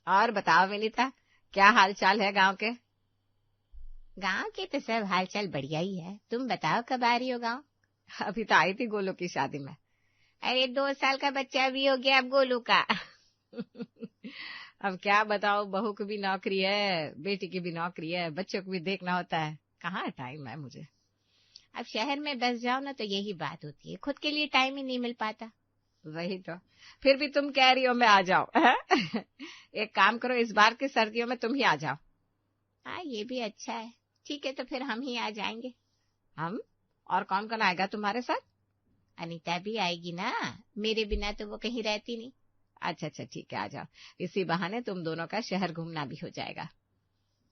और बताओ विनीता, क्या हाल चाल है गांव के? गांव के तो सब हाल चाल बढ़िया ही है। तुम बताओ कब आ रही हो गांव? अभी तो आई थी गोलू की शादी में। अरे 2 साल का बच्चा भी हो गया अब गोलू का। अब क्या बताओ, बहू की भी नौकरी है, बेटी की भी नौकरी है, बच्चों को भी देखना होता है, कहाँ टाइम है मुझे। अब शहर में बस जाओ ना तो यही बात होती है, खुद के लिए टाइम ही नहीं मिल पाता। वही तो, फिर भी तुम कह रही हो मैं आ जाओ। एक काम करो, इस बार की सर्दियों में तुम ही आ जाओ। हाँ ये भी अच्छा है, ठीक है तो फिर हम ही आ जाएंगे। हम? और कौन कौन आएगा तुम्हारे साथ? अनीता भी आएगी ना, मेरे बिना तो वो कहीं रहती नहीं। अच्छा अच्छा ठीक है, आ जाओ, इसी बहाने तुम दोनों का शहर घूमना भी हो जाएगा।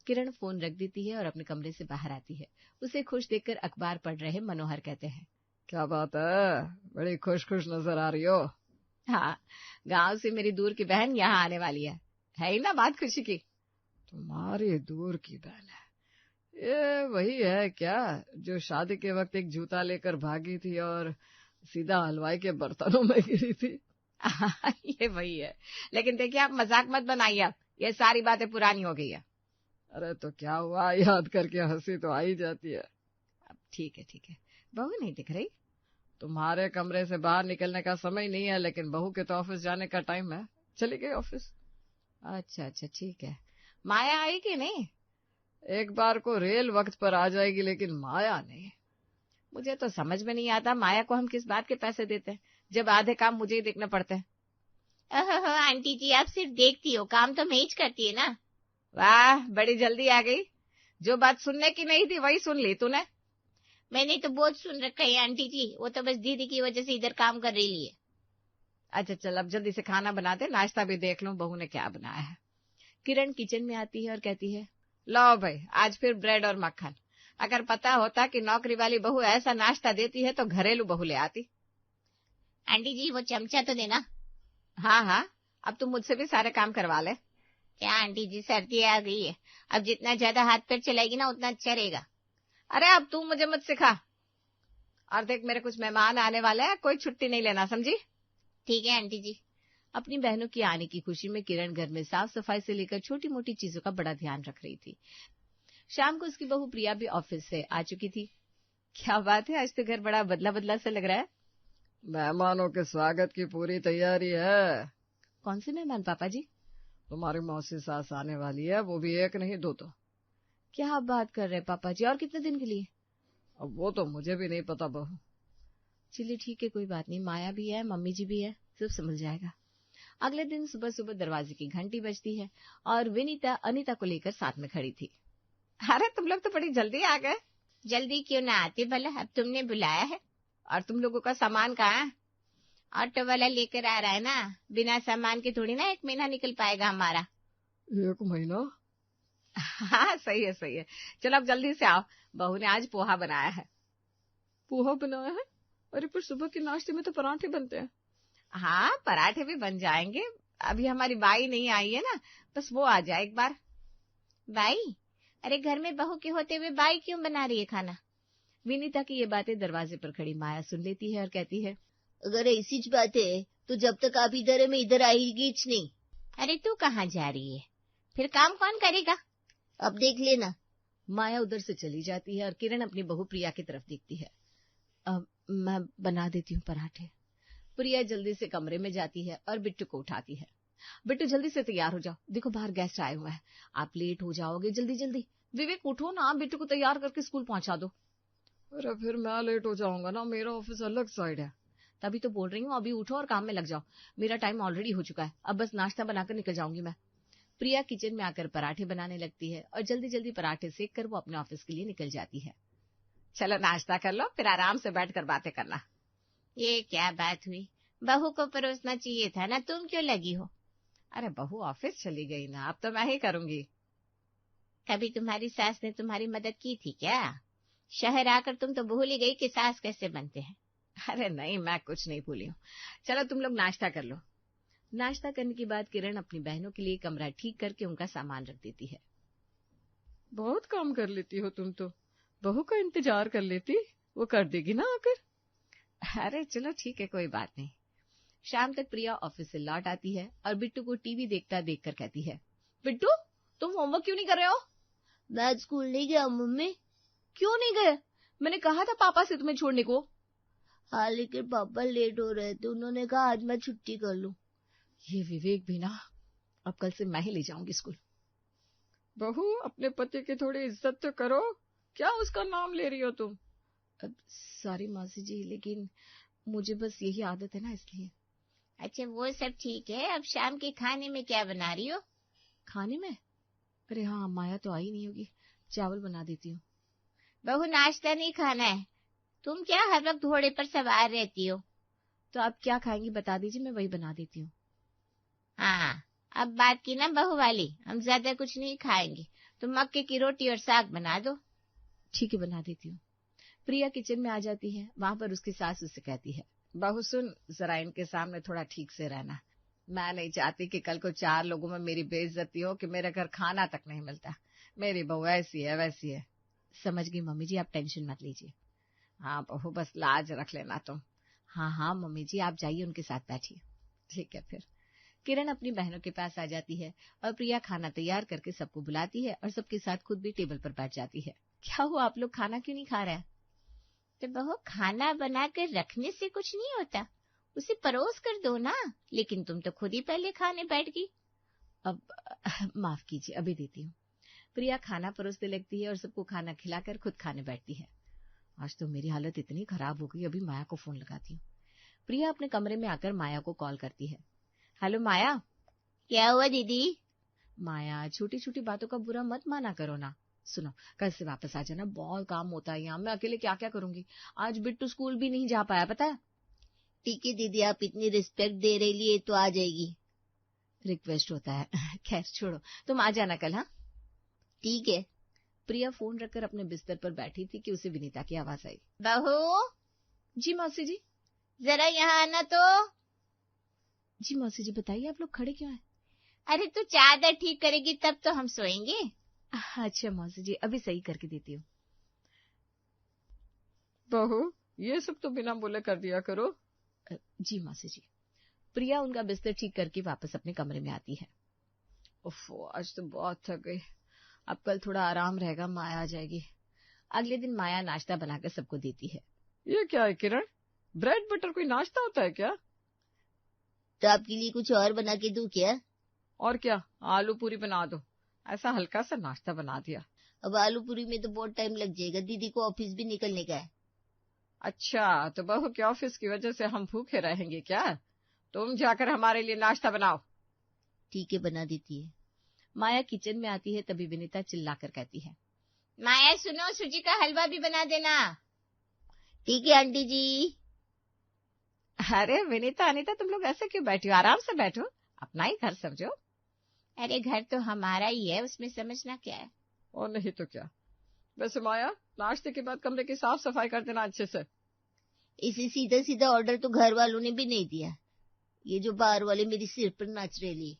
किरण फोन रख देती है और अपने कमरे से बाहर आती है। उसे खुश देखकर अखबार पढ़ रहे मनोहर कहते हैं, क्या बात है, बड़ी खुश खुश नजर आ रही हो। हाँ, गांव से मेरी दूर की बहन यहाँ आने वाली है ही ना बात खुशी की। तुम्हारी दूर की बहन है, ये वही है क्या जो शादी के वक्त एक जूता लेकर भागी थी और सीधा हलवाई के बर्तनों में गिरी थी? ये वही है, लेकिन देखिए आप मजाक मत बनाइए, आप ये सारी बातें पुरानी हो गई है। अरे तो क्या हुआ, याद करके हंसी तो आ ही जाती है। अब ठीक है, बहू नहीं दिख रही। तुम्हारे कमरे से बाहर निकलने का समय नहीं है, लेकिन बहू के तो ऑफिस जाने का टाइम है, चली गई ऑफिस। अच्छा अच्छा ठीक है, माया आई कि नहीं? एक बार को रेल वक्त पर आ जाएगी, लेकिन माया नहीं। मुझे तो समझ में नहीं आता, माया को हम किस बात के पैसे देते हैं जब आधे काम मुझे ही देखने पड़ते हैं। ओहो आंटी जी, आप सिर्फ देखती हो, काम तो मैं ही करती है ना। वाह, बड़ी जल्दी आ गई, जो बात सुनने की नहीं थी वही सुन ली तूने। मैंने तो बहुत सुन रखा है आंटी जी, वो तो बस दीदी की वजह से इधर काम कर रही है। अच्छा चल, अब जल्दी से खाना बना दे, नाश्ता भी देख लूं बहू ने क्या बनाया है। किरण किचन में आती है और कहती है, लो भाई आज फिर ब्रेड और मक्खन। अगर पता होता कि नौकरी वाली बहू ऐसा नाश्ता देती है तो घरेलू बहू ले आती। आंटी जी वो चमचा तो देना। हाँ हाँ, अब तुम मुझसे भी सारे काम करवा ले। क्या आंटी जी, सर्दी आ गई है, अब जितना ज्यादा हाथ पैर चलाएगी ना उतना अच्छा रहेगा। अरे अब तू मुझे मत सिखा। और देख मेरे कुछ मेहमान आने वाले हैं, कोई छुट्टी नहीं लेना, समझी? ठीक है आंटी जी। अपनी बहनों की आने की खुशी में किरण घर में साफ सफाई से लेकर छोटी मोटी चीजों का बड़ा ध्यान रख रही थी। शाम को उसकी बहू प्रिया भी ऑफिस से आ चुकी थी। क्या बात है, आज तो घर बड़ा बदला बदला सा लग रहा है। मेहमानों के स्वागत की पूरी तैयारी है। कौन से मेहमान पापा जी? तुम्हारी मौसी सास आने वाली है, वो भी एक नहीं दो। तो क्या आप बात कर रहे हैं पापा जी, और कितने दिन के लिए? अब वो तो मुझे भी नहीं पता बहू। चलिए ठीक है, कोई बात नहीं, माया भी है, मम्मी जी भी है, सब समझ जाएगा। अगले दिन सुबह सुबह दरवाजे की घंटी बजती है और विनीता अनीता को लेकर साथ में खड़ी थी। अरे तुम लोग तो बड़ी जल्दी आ गए। जल्दी क्यों ना आते भला, अब तुमने बुलाया है। और तुम लोगों का सामान कहाँ है? ऑटो वाला लेकर आ रहा है ना, बिना सामान के थोड़ी ना 1 महीना निकल पाएगा हमारा। 1 महीना? हाँ सही है, चलो अब जल्दी से आओ, बहू ने आज पोहा बनाया है। पोहा बनाया है? अरे पर सुबह के नाश्ते में तो पराठे बनते हैं। हाँ पराठे भी बन जाएंगे, अभी हमारी बाई नहीं आई है ना, बस वो आ जाए एक बार। बाई? अरे घर में बहू के होते हुए बाई क्यों बना रही है खाना? विनीता की ये बातें दरवाजे पर खड़ी माया सुन लेती है और कहती है, अगर ऐसी बात है तो जब तक आप इधर है मैं इधर आएगी नहीं। अरे तू कहाँ जा रही है, फिर काम कौन करेगा? अब देख लेना। माया उधर से चली जाती है और किरण अपनी बहू प्रिया की तरफ देखती है। अब मैं बना देती हूँ पराठे। प्रिया जल्दी से कमरे में जाती है और बिट्टू को उठाती है। बिट्टू जल्दी से तैयार हो जाओ, देखो बाहर गेस्ट आए हुए हैं, आप लेट हो जाओगे, जल्दी जल्दी। विवेक उठो ना, बिट्टू को तैयार करके स्कूल पहुंचा दो। अरे फिर मैं लेट हो जाऊंगा ना, मेरा ऑफिस अलग साइड है। तभी तो बोल रही हूँ, अभी उठो और काम में लग जाओ, मेरा टाइम ऑलरेडी हो चुका है, अब बस नाश्ता बनाकर निकल जाऊंगी मैं। प्रिया किचन में आकर पराठे बनाने लगती है और जल्दी जल्दी पराठे सेक कर वो अपने ऑफिस के लिए निकल जाती है। चलो नाश्ता कर लो, फिर आराम से बैठकर बातें करना। ये क्या बात हुई, बहू को परोसना चाहिए था ना, तुम क्यों लगी हो? अरे बहू ऑफिस चली गई ना, अब तो मैं ही करूंगी। कभी तुम्हारी सास ने तुम्हारी मदद की थी क्या? शहर आकर तुम तो भूल ही गई कि सास कैसे बनते हैं। अरे नहीं, मैं कुछ नहीं भूली हूँ। चलो तुम लोग नाश्ता कर लो। नाश्ता करने के बाद किरण अपनी बहनों के लिए कमरा ठीक करके उनका सामान रख देती है। बहुत काम कर लेती हो तुम तो, बहू का इंतजार कर लेती, वो कर देगी ना आकर। अरे चलो ठीक है, कोई बात नहीं। शाम तक प्रिया ऑफिस से लौट आती है और बिट्टू को टीवी देखता देखकर कहती है, बिट्टू तुम होमवर्क क्यों नहीं कर रहे हो? मैं स्कूल नहीं गया मम्मी। क्यों नहीं गए? मैंने कहा था पापा से तुम्हें छोड़ने को। हाँ लेकिन पापा लेट हो रहे थे, उन्होंने कहा आज मैं छुट्टी कर लूं। ये विवेक भी ना, अब कल से मैं ही ले जाऊंगी स्कूल। बहू अपने पति की थोड़ी इज्जत तो करो, क्या उसका नाम ले रही हो तुम? सॉरी मौसी जी, लेकिन मुझे बस यही आदत है ना, इसलिए। अच्छा वो सब ठीक है, अब शाम के खाने में क्या बना रही हो? खाने में? अरे हाँ, माया तो आई नहीं होगी, चावल बना देती हूँ। बहू नाश्ता नहीं खाना है, तुम क्या हर वक्त घोड़े पर सवार रहती हो? तो आप क्या खाएंगी बता दीजिए, मैं वही बना देती हूँ। हाँ अब बात की ना बहू वाली, हम ज्यादा कुछ नहीं खाएंगे, तुम मक्के की रोटी और साग बना दो। ठीक है, बना देती हूँ। प्रिया किचन में आ जाती है, वहां पर उसकी सास उससे कहती है, बहू सुन, जरा इनके सामने थोड़ा ठीक से रहना। मैं नहीं चाहती कि कल को 4 लोगों में मेरी बेइज्जती हो कि मेरे घर खाना तक नहीं मिलता। मेरी बहू ऐसी है वैसी है। समझ गई मम्मी जी, आप टेंशन मत लीजिए। हाँ बहू, बस लाज रख लेना तुम। हाँ हाँ मम्मी जी, आप जाइए उनके साथ बैठिए। ठीक है। फिर किरण अपनी बहनों के पास आ जाती है और प्रिया खाना तैयार करके सबको बुलाती है और सबके साथ खुद भी टेबल पर बैठ जाती है। क्या हुआ, आप लोग खाना क्यों नहीं खा रहे हैं? तो बहू खाना बना कर रखने से कुछ नहीं होता, उसे परोस कर दो ना, लेकिन तुम तो खुद ही पहले खाने बैठ गई। अब माफ कीजिए, अभी देती हूँ। प्रिया खाना परोसने लगती है और सबको खाना खिलाकर खुद खाने बैठती है। आज तो मेरी हालत इतनी खराब हो गई, अभी माया को फोन लगाती हूँ। प्रिया अपने कमरे में आकर माया को कॉल करती है। हेलो माया। क्या हुआ दीदी? माया, छोटी छोटी बातों का बुरा मत माना करो ना। सुनो, कल से वापस आ जाना, बहुत काम होता है यहाँ, मैं अकेले क्या क्या करूंगी। आज बिट्टू स्कूल भी नहीं जा पाया, पता है। ठीक है दीदी, आप इतनी रिस्पेक्ट दे रही लिए तो आ जाएगी। रिक्वेस्ट होता है। खैर छोड़ो, तुम आ जाना कल। हाँ ठीक है। प्रिया फोन रखकर अपने बिस्तर पर बैठी थी कि उसे विनीता की आवाज आई। बहू। जी मौसी जी। जरा यहाँ आना तो। जी मौसी जी, बताइए आप लोग खड़े क्यों हैं? अरे तू चादर ठीक करेगी तब तो हम सोएंगे। अच्छा मौसी जी, अभी सही करके देती हूँ। बहू, ये सब तो बिना बोले कर दिया करो। जी मौसी जी। प्रिया उनका बिस्तर ठीक करके वापस अपने कमरे में आती है। ओफो, आज तो बहुत थक गई, अब कल थोड़ा आराम रहेगा, माया आ जाएगी। अगले दिन माया नाश्ता बनाकर सबको देती है। ये क्या है किरण, ब्रेड बटर कोई नाश्ता होता है क्या? तो आपके लिए कुछ और बना के दूं क्या? और क्या, आलू पूरी बना दो। ऐसा हल्का सा नाश्ता बना दिया। अब आलू पूरी में तो बहुत टाइम लग जाएगा, दीदी को ऑफिस भी निकलने का है। अच्छा, तो बहू के ऑफिस की वजह से हम भूखे रहेंगे क्या? तुम जाकर हमारे लिए नाश्ता बनाओ। ठीक है, बना देती है। माया किचन में आती है, तभी विनीता चिल्लाकर कहती है, माया सुनो, सूजी का हलवा भी बना देना। ठीक है आंटी जी। अरे विनीता अनीता, तुम लोग ऐसे क्यों बैठी हो? आराम से बैठो, अपना ही घर समझो। अरे घर तो हमारा ही है, उसमें समझना क्या है। और नहीं तो क्या। वैसे माया, नाश्ते के बाद कमरे की साफ सफाई कर देना अच्छे से। इसे सीधा सीधा ऑर्डर तो घर वालों ने भी नहीं दिया, ये जो बाहर वाले मेरी सिर पर नाच रहे।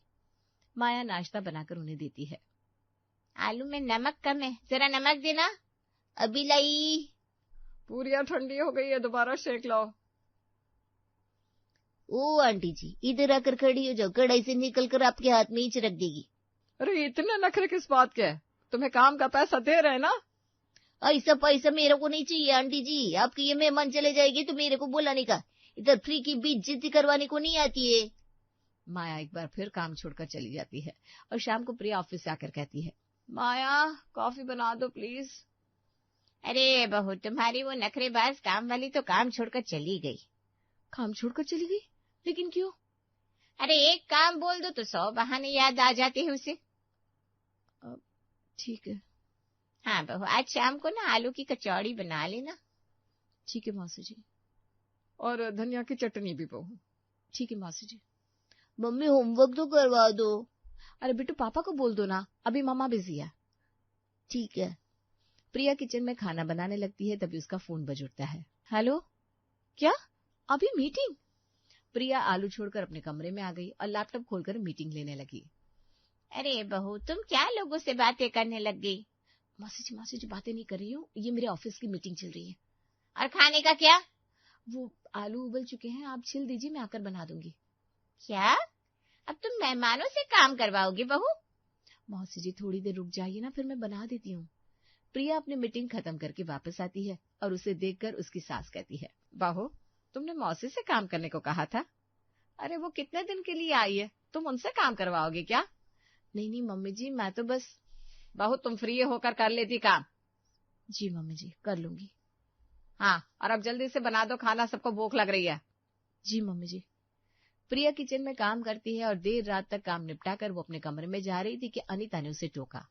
माया नाश्ता बनाकर उन्हें देती है। आलू में नमक कम है, जरा नमक देना। अभी लाई। पूरियां ठंडी हो गई है, दोबारा सेक लो। ओ आंटी जी, इधर आकर खड़ी हो जाओ, कढ़ाई से निकल कर आपके हाथ में ही चिरक देगी। अरे इतने नखरे किस बात के? तुम्हें काम का पैसा दे रहे ना। ऐसा पैसा मेरे को नहीं चाहिए आंटी जी, आपके ये मेहमान चले जाएंगे तो मेरे को बुलाने का, इधर फ्री की बेइज्जती करवाने को नहीं आती है। माया एक बार फिर काम छोड़कर चली जाती है और शाम को प्रिया ऑफिस से आकर कहती है, माया कॉफी बना दो प्लीज। अरे बहू, तुम्हारी वो नखरेबाज काम वाली तो काम छोड़कर चली गई। काम छोड़कर चली गई? लेकिन क्यों? अरे एक काम बोल दो तो 100 बहाने याद आ जाते हैं उसे। ठीक है। हाँ बहू, आज शाम को ना आलू की कचौड़ी बना लेना। ठीक है मौसी जी। और धनिया की चटनी भी बहू। ठीक है मौसी जी। मम्मी होमवर्क तो करवा दो। अरे बिट्टू, पापा को बोल दो ना, अभी मम्मा बिजी है। ठीक है। प्रिया किचन में खाना बनाने लगती है, तभी उसका फोन बज उठता है। हेलो, क्या अभी मीटिंग? प्रिया आलू छोड़कर अपने कमरे में आ गई और लैपटॉप खोलकर मीटिंग लेने लगी। अरे बहू, तुम क्या लोगों से बातें करने लग गई? मौसी जी बातें नहीं कर रही हूँ, ये मेरे ऑफिस की मीटिंग चल रही है। और खाने का क्या? वो आलू उबल चुके हैं, आप छिल दीजिए, मैं आकर बना दूंगी। क्या? अब तुम मेहमानों से काम करवाओगी बहू? मौसी जी थोड़ी देर रुक जाइए ना, फिर मैं बना देती हूँ। प्रिया अपनी मीटिंग खत्म करके वापस आती है और उसे देखकर उसकी सास कहती है, बहू तुमने मौसी से काम करने को कहा था। अरे वो कितने दिन के लिए आई है, तुम उनसे काम करवाओगे क्या? नहीं नहीं मम्मी जी, मैं तो बस। बहू तुम फ्री होकर कर लेती काम। जी मम्मी जी, कर लूंगी। हाँ, और अब जल्दी से बना दो खाना, सबको भूख लग रही है। जी मम्मी जी। प्रिया किचन में काम करती है और देर रात तक काम निपटाकर वो अपने कमरे में जा रही थी कि अनीता ने उसे टोका।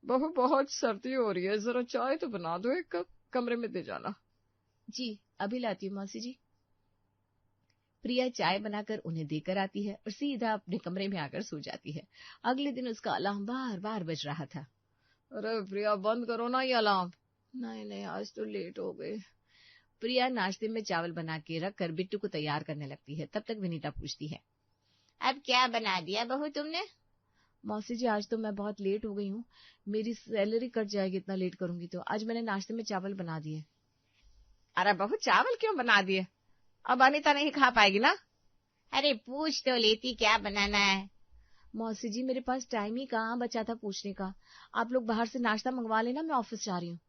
बहू बहुत सर्दी हो रही है, जरा चाय तो बना दो, एक कप कमरे में दे जाना। जी अभी लाती हूँ मौसी जी। प्रिया चाय बनाकर उन्हें देकर आती है और सीधा अपने कमरे में आकर सो जाती है। अगले दिन उसका अलार्म बार बार बज रहा था। अरे प्रिया बंद करो ना ये अलार्म। नहीं नहीं, आज तो लेट हो गए। प्रिया नाश्ते में चावल बना के रख कर बिट्टू को तैयार करने लगती है। तब तक विनीता पूछती है, अब क्या बना दिया बहू तुमने? मौसी जी आज तो मैं बहुत लेट हो गई हूँ, मेरी सैलरी कट जाएगी इतना लेट करूंगी तो। आज मैंने नाश्ते में चावल बना दिए। अरे बहू चावल क्यों बना दिए? अब अनीता नहीं खा पाएगी ना। अरे पूछ तो लेती क्या बनाना है। मौसी जी मेरे पास टाइम ही कहाँ बचा था पूछने का। आप लोग बाहर से नाश्ता मंगवा लेना, मैं ऑफिस जा रही हूँ।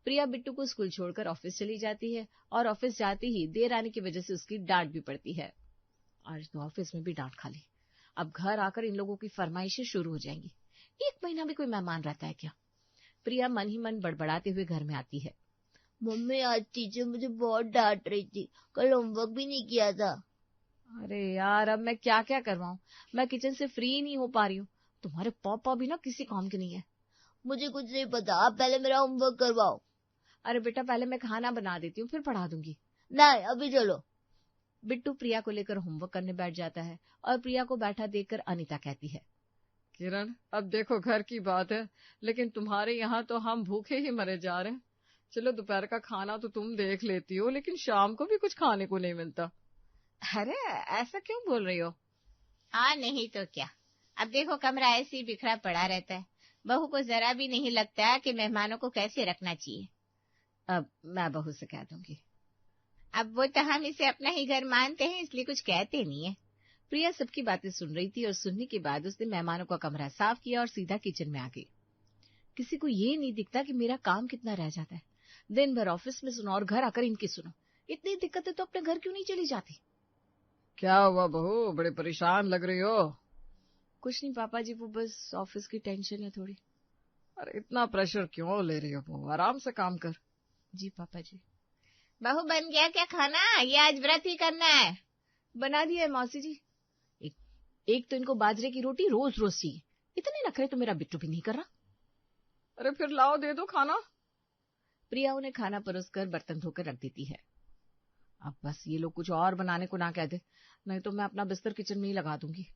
प्रिया बिट्टू को स्कूल छोड़कर ऑफिस चली जाती है और ऑफिस जाते ही देर आने की वजह से उसकी डांट भी पड़ती है। आज तो ऑफिस में भी डांट खा ली, अब घर आकर इन लोगों की फरमाइशें शुरू हो जाएंगी। एक महीना भी कोई मेहमान रहता है क्या? प्रिया मन ही मन बड़बड़ाते हुए घर में आती है। मम्मी आज टीचर मुझे बहुत डांट रही थी, कल होमवर्क भी नहीं किया था। अरे यार अब मैं क्या क्या करवाऊं, मैं किचन से फ्री ही नहीं हो पा रही हूँ। तुम्हारे पापा भी ना किसी काम के नहीं है। मुझे कुछ नहीं पता, आप पहले मेरा होमवर्क करवाओ। अरे बेटा पहले मैं खाना बना देती हूँ, फिर पढ़ा दूंगी। नहीं अभी चलो। बिट्टू प्रिया को लेकर होमवर्क करने बैठ जाता है और प्रिया को बैठा देखकर अनीता कहती है, किरण अब देखो घर की बात है, लेकिन तुम्हारे यहाँ तो हम भूखे ही मरे जा रहे हैं। चलो दोपहर का खाना तो तुम देख लेती हो, लेकिन शाम को भी कुछ खाने को नहीं मिलता। अरे ऐसा क्यों बोल रही हो? हाँ नहीं तो क्या, अब देखो कमरा ऐसे ही बिखरा पड़ा रहता है, बहू को जरा भी नहीं लगता कि मेहमानों को कैसे रखना चाहिए। अब मैं बहू से कह दूंगी। अब वो तो हम इसे अपना ही घर मानते हैं, इसलिए कुछ कहते नहीं है। प्रिया सबकी बातें सुन रही थी और सुनने के बाद उसने मेहमानों का कमरा साफ किया और सीधा किचन में आ गई। किसी को ये नहीं दिखता कि मेरा काम कितना रह जाता है। दिन भर ऑफिस में सुनो और घर आकर इनकी सुनो। इतनी दिक्कतें तो अपने घर क्यों नहीं चली जाती? क्या हुआ बहू, बड़े परेशान लग रही हो? कुछ नहीं पापा जी, वो बस ऑफिस की टेंशन है थोड़ी। अरे इतना प्रेशर क्यों ले रही हो बहू, आराम से काम कर। जी पापा जी। बहू बन गया क्या खाना? ये आज व्रत ही करना है। बना दिया है मौसी जी। एक तो इनको बाजरे की रोटी रोज रोज चाहिए, इतने नखरे तो मेरा बिट्टू भी नहीं कर रहा। अरे फिर लाओ दे दो खाना। प्रिया उन्हें खाना परोसकर बर्तन धोकर रख देती है। अब बस ये लोग कुछ और बनाने को ना कह दे, नहीं तो मैं अपना बिस्तर किचन में ही लगा दूंगी।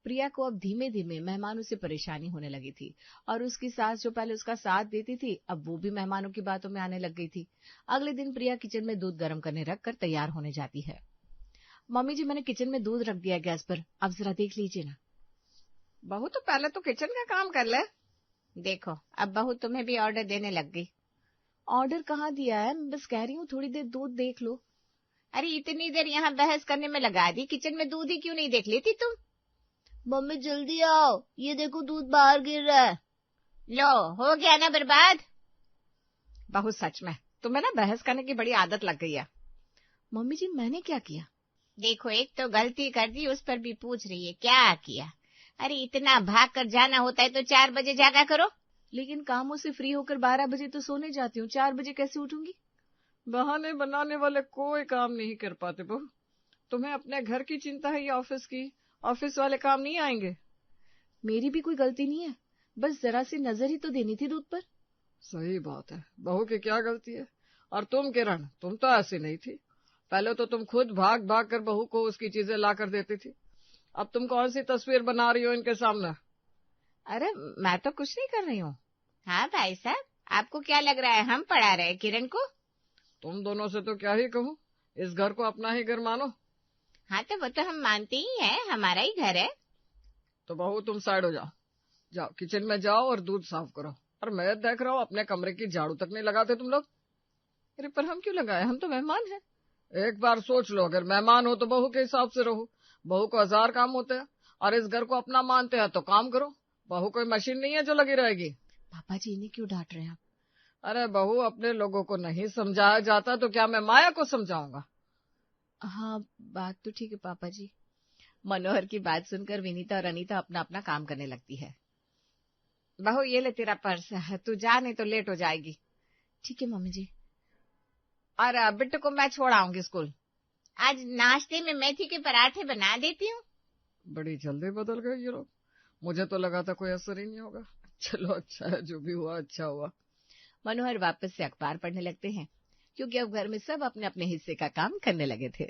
प्रिया को अब धीमे धीमे मेहमानों से परेशानी होने लगी थी और उसकी सास जो पहले उसका साथ देती थी, अब वो भी मेहमानों की बातों में आने लग गई थी। अगले दिन प्रिया किचन में दूध गर्म करने रखकर तैयार होने जाती है। मम्मी जी मैंने किचन में दूध रख दिया गैस पर, आप जरा देख लीजिए ना। बहू तो पहले तो किचन का काम कर ले। देखो अब बहू तुम्हें भी ऑर्डर देने लग गई। ऑर्डर कहाँ दिया है, मैं बस कह रही हूँ थोड़ी देर दूध देख लो। अरे इतनी देर यहाँ बहस करने में लगा दी, किचन में दूध ही क्यों नहीं देख लेती तुम? मम्मी जल्दी आओ, ये देखो दूध बाहर गिर रहा है। लो हो गया ना बर्बाद। बहू सच में तुम्हें ना बहस करने की बड़ी आदत लग गई है। मम्मी जी मैंने क्या किया? देखो एक तो गलती कर दी, उस पर भी पूछ रही है क्या किया। अरे इतना भाग कर जाना होता है तो 4 बजे जागा करो। लेकिन कामों से फ्री होकर 12 बजे तो सोने जाती हूँ, 4 बजे कैसे उठूंगी? बहाने बनाने वाले कोई काम नहीं कर पाते बहू। तुम्हें अपने घर की चिंता है या ऑफिस की? ऑफिस वाले काम नहीं आएंगे। मेरी भी कोई गलती नहीं है, बस जरा सी नजर ही तो देनी थी दूध पर। सही बात है, बहू की क्या गलती है? और तुम किरण, तुम तो ऐसी नहीं थी। पहले तो तुम खुद भाग भाग कर बहू को उसकी चीजें ला कर देती थी, अब तुम कौन सी तस्वीर बना रही हो इनके सामने? अरे मैं तो कुछ नहीं कर रही हूँ। हाँ भाई साहब, आपको क्या लग रहा है हम पढ़ा रहे किरण को? तुम दोनों से तो क्या ही कहूँ, इस घर को अपना ही घर मानो। हाँ तो वो तो हम मानते ही हैं, हमारा ही घर है। तो बहू तुम साइड हो जाओ, जाओ किचन में जाओ और दूध साफ करो। और मैं देख रहा हूँ अपने कमरे की झाड़ू तक नहीं लगाते तुम लोग। अरे पर हम क्यों लगाए, हम तो मेहमान हैं। एक बार सोच लो, अगर मेहमान हो तो बहू के हिसाब से रहो। बहू को 1000 काम होते हैं, और इस घर को अपना मानते हैं तो काम करो। बहू कोई मशीन नहीं है जो लगी रहेगी। पापा जी इन्हें क्यों डांट रहे हैं आप? अरे बहू, अपने लोगों को नहीं समझाया जाता तो क्या मैं माया को समझाऊंगा? हाँ बात तो ठीक है पापा जी। मनोहर की बात सुनकर विनीता और अनीता अपना अपना काम करने लगती है। बहू ये ले तेरा पर्स, तू जा नहीं तो लेट हो जाएगी। ठीक है मम्मी जी। और बिट्टू को मैं छोड़ आऊंगी स्कूल। आज नाश्ते में मेथी के पराठे बना देती हूँ। बड़ी जल्दी बदल गए ये लोग। मुझे तो लगा था कोई असर ही नहीं होगा। चलो अच्छा है, जो भी हुआ अच्छा हुआ। मनोहर वापस से अखबार पढ़ने लगते हैं, क्योंकि अब घर में सब अपने अपने हिस्से का काम करने लगे थे।